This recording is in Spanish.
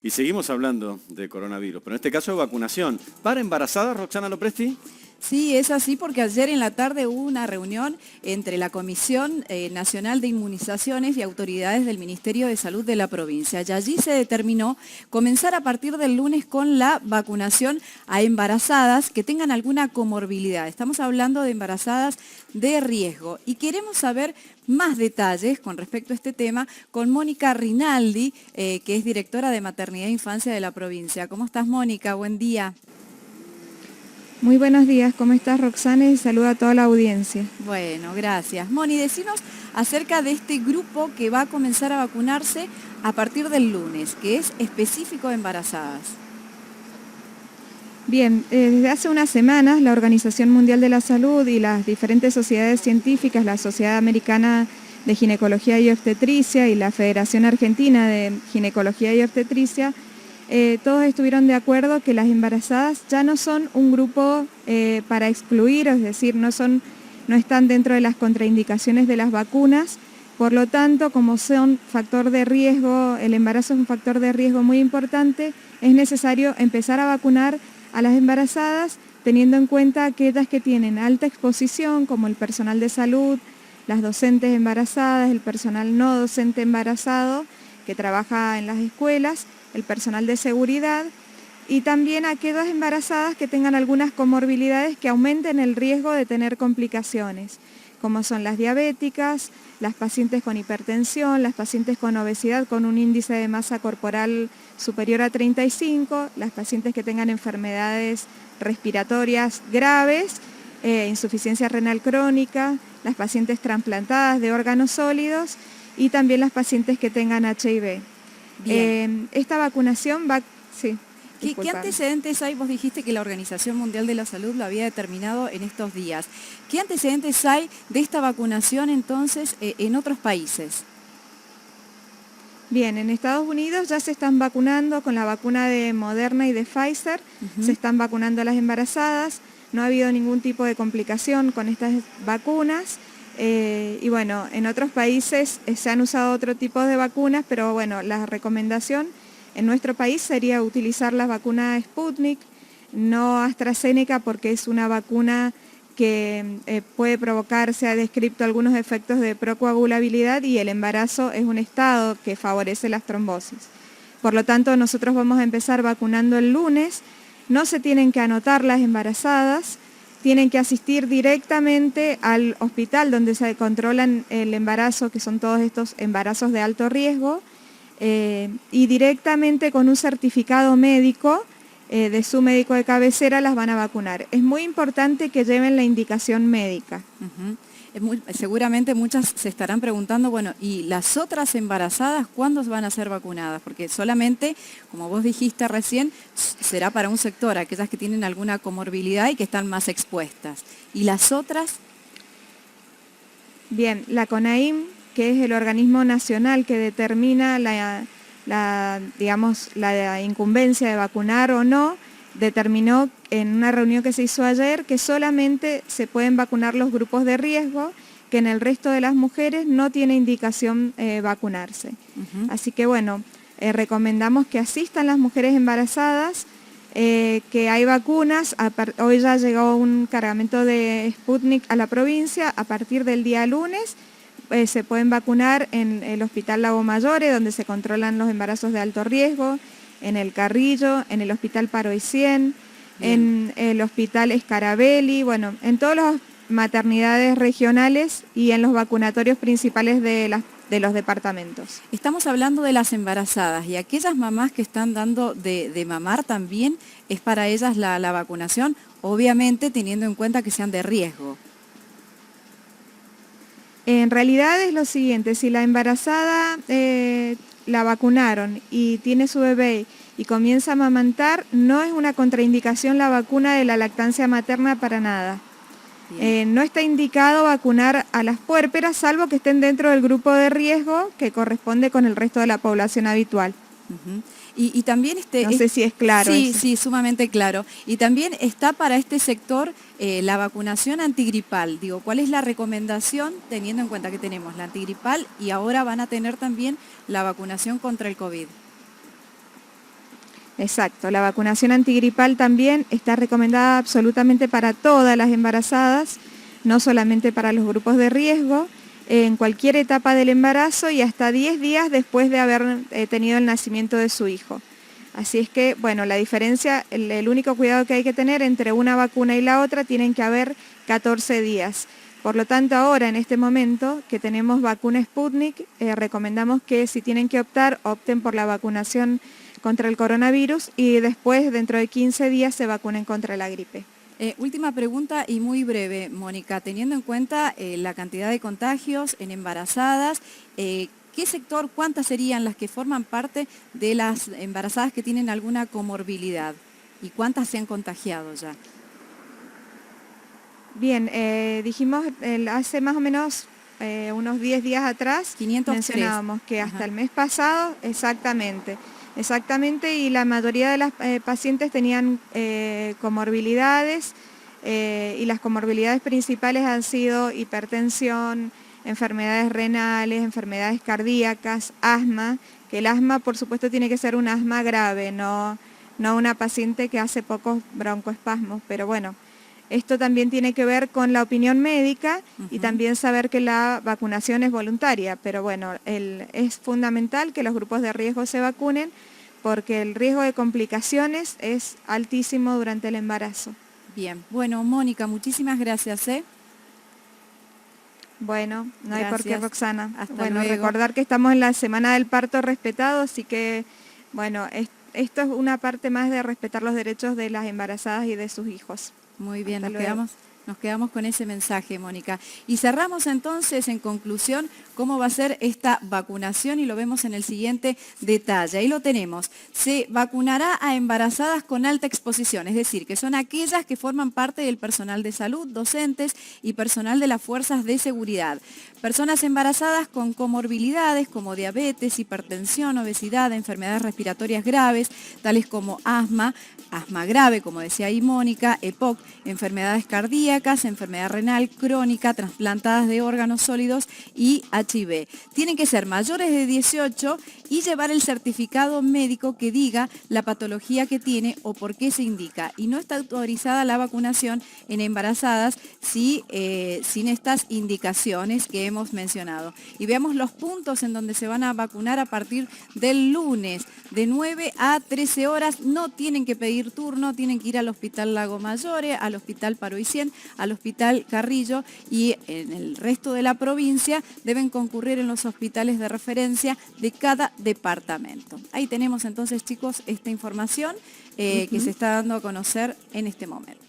Y seguimos hablando de coronavirus, pero en este caso de vacunación. ¿Para embarazadas, Roxana Lopresti? Sí, es así porque ayer en la tarde hubo una reunión entre la Comisión Nacional de Inmunizaciones y autoridades del Ministerio de Salud de la provincia. Y allí se determinó comenzar a partir del lunes con la vacunación a embarazadas que tengan alguna comorbilidad. Estamos hablando de embarazadas de riesgo y queremos saber más detalles con respecto a este tema con Mónica Rinaldi, que es directora de Maternidad e Infancia de la provincia. ¿Cómo estás, Mónica? Buen día. Muy buenos días, ¿cómo estás, Roxana? Y saluda a toda la audiencia. Bueno, gracias. Moni, decinos acerca de este grupo que va a comenzar a vacunarse a partir del lunes, que es específico de embarazadas. Bien, desde hace unas semanas la Organización Mundial de la Salud y las diferentes sociedades científicas, la Sociedad Americana de Ginecología y Obstetricia y la Federación Argentina de Ginecología y Obstetricia, todos estuvieron de acuerdo que las embarazadas ya no son un grupo para excluir, es decir, no están dentro de las contraindicaciones de las vacunas. Por lo tanto, como son factor de riesgo, el embarazo es un factor de riesgo muy importante, es necesario empezar a vacunar a las embarazadas teniendo en cuenta aquellas que tienen alta exposición, como el personal de salud, las docentes embarazadas, el personal no docente embarazado que trabaja en las escuelas, el personal de seguridad y también aquellas embarazadas que tengan algunas comorbilidades que aumenten el riesgo de tener complicaciones, como son las diabéticas, las pacientes con hipertensión, las pacientes con obesidad con un índice de masa corporal superior a 35, las pacientes que tengan enfermedades respiratorias graves, insuficiencia renal crónica, las pacientes trasplantadas de órganos sólidos y también las pacientes que tengan HIV. Esta vacunación va... Sí, ¿Qué antecedentes hay? Vos dijiste que la Organización Mundial de la Salud lo había determinado en estos días. ¿Qué antecedentes hay de esta vacunación entonces en otros países? Bien, en Estados Unidos ya se están vacunando con la vacuna de Moderna y de Pfizer, se están vacunando a las embarazadas, no ha habido ningún tipo de complicación con estas vacunas. Y bueno, en otros países se han usado otro tipo de vacunas, pero bueno, la recomendación en nuestro país sería utilizar la vacuna Sputnik, no AstraZeneca, porque es una vacuna que puede provocar, se ha descrito algunos efectos de procoagulabilidad y el embarazo es un estado que favorece las trombosis. Por lo tanto, nosotros vamos a empezar vacunando el lunes, no se tienen que anotar las embarazadas, tienen que asistir directamente al hospital donde se controlan el embarazo, que son todos estos embarazos de alto riesgo, y directamente con un certificado médico de su médico de cabecera las van a vacunar. Es muy importante que lleven la indicación médica. Seguramente muchas se estarán preguntando, bueno, ¿y las otras embarazadas cuándo van a ser vacunadas? Porque solamente, como vos dijiste recién, será para un sector, aquellas que tienen alguna comorbilidad y que están más expuestas. ¿Y las otras? Bien, la CONAIM, que es el organismo nacional que determina la incumbencia de vacunar o no, determinó en una reunión que se hizo ayer que solamente se pueden vacunar los grupos de riesgo, que en el resto de las mujeres no tiene indicación vacunarse. Así que bueno, recomendamos que asistan las mujeres embarazadas, que hay vacunas, hoy ya llegó un cargamento de Sputnik a la provincia, a partir del día lunes se pueden vacunar en el Hospital Lago Mayore, donde se controlan los embarazos de alto riesgo, en el Carrillo, en el Hospital Paro y 100, en el Hospital Escarabelli, bueno, en todas las maternidades regionales y en los vacunatorios principales de los departamentos. Estamos hablando de las embarazadas y aquellas mamás que están dando de mamar también, ¿es para ellas la vacunación? Obviamente teniendo en cuenta que sean de riesgo. En realidad es lo siguiente, si la embarazada la vacunaron y tiene su bebé y comienza a amamantar, no es una contraindicación la vacuna de la lactancia materna para nada. No está indicado vacunar a las puérperas, salvo que estén dentro del grupo de riesgo que corresponde con el resto de la población habitual. Y también no sé si es claro. Sí, sumamente claro. Y también está para este sector la vacunación antigripal. Digo, ¿cuál es la recomendación teniendo en cuenta que tenemos la antigripal y ahora van a tener también la vacunación contra el COVID? Exacto, la vacunación antigripal también está recomendada absolutamente para todas las embarazadas, no solamente para los grupos de riesgo, en cualquier etapa del embarazo y hasta 10 días después de haber tenido el nacimiento de su hijo. Así es que, bueno, la diferencia, el único cuidado que hay que tener entre una vacuna y la otra, tienen que haber 14 días. Por lo tanto, ahora, en este momento, que tenemos vacuna Sputnik, recomendamos que si tienen que optar, opten por la vacunación contra el coronavirus y después, dentro de 15 días, se vacunen contra la gripe. Última pregunta y muy breve, Mónica. Teniendo en cuenta la cantidad de contagios en embarazadas, ¿qué sector, cuántas serían las que forman parte de las embarazadas que tienen alguna comorbilidad? ¿Y cuántas se han contagiado ya? Bien, dijimos hace más o menos unos 10 días atrás, 503. mencionábamos que hasta Ajá. el mes pasado, exactamente, y la mayoría de las pacientes tenían comorbilidades y las comorbilidades principales han sido hipertensión, enfermedades renales, enfermedades cardíacas, asma, que el asma por supuesto tiene que ser un asma grave, no una paciente que hace pocos broncoespasmos, pero bueno. Esto también tiene que ver con la opinión médica y también saber que la vacunación es voluntaria, pero bueno, es fundamental que los grupos de riesgo se vacunen porque el riesgo de complicaciones es altísimo durante el embarazo. Bien, bueno, Mónica, muchísimas gracias. Bueno, no hay por qué, Gracias. Roxana. Hasta Bueno, luego. recordar que estamos en la semana del parto respetado, así que, bueno, esto es una parte más de respetar los derechos de las embarazadas y de sus hijos. Muy bien, Hasta luego. nos quedamos con ese mensaje, Mónica. Y cerramos entonces, en conclusión, cómo va a ser esta vacunación y lo vemos en el siguiente detalle. Ahí lo tenemos. Se vacunará a embarazadas con alta exposición, es decir, que son aquellas que forman parte del personal de salud, docentes y personal de las fuerzas de seguridad. Personas embarazadas con comorbilidades como diabetes, hipertensión, obesidad, enfermedades respiratorias graves, tales como asma grave, como decía ahí Mónica, EPOC, enfermedades cardíacas, enfermedad renal crónica, trasplantadas de órganos sólidos y HIV. Tienen que ser mayores de 18 y llevar el certificado médico que diga la patología que tiene o por qué se indica. Y no está autorizada la vacunación en embarazadas sin estas indicaciones que hemos mencionado. Y veamos los puntos en donde se van a vacunar a partir del lunes, de 9 a 13 horas. No tienen que pedir turno, tienen que ir al Hospital Lago Mayore, al Hospital Paroicén, al Hospital Carrillo y en el resto de la provincia deben concurrir en los hospitales de referencia de cada departamento. Ahí tenemos entonces, chicos, esta información que se está dando a conocer en este momento.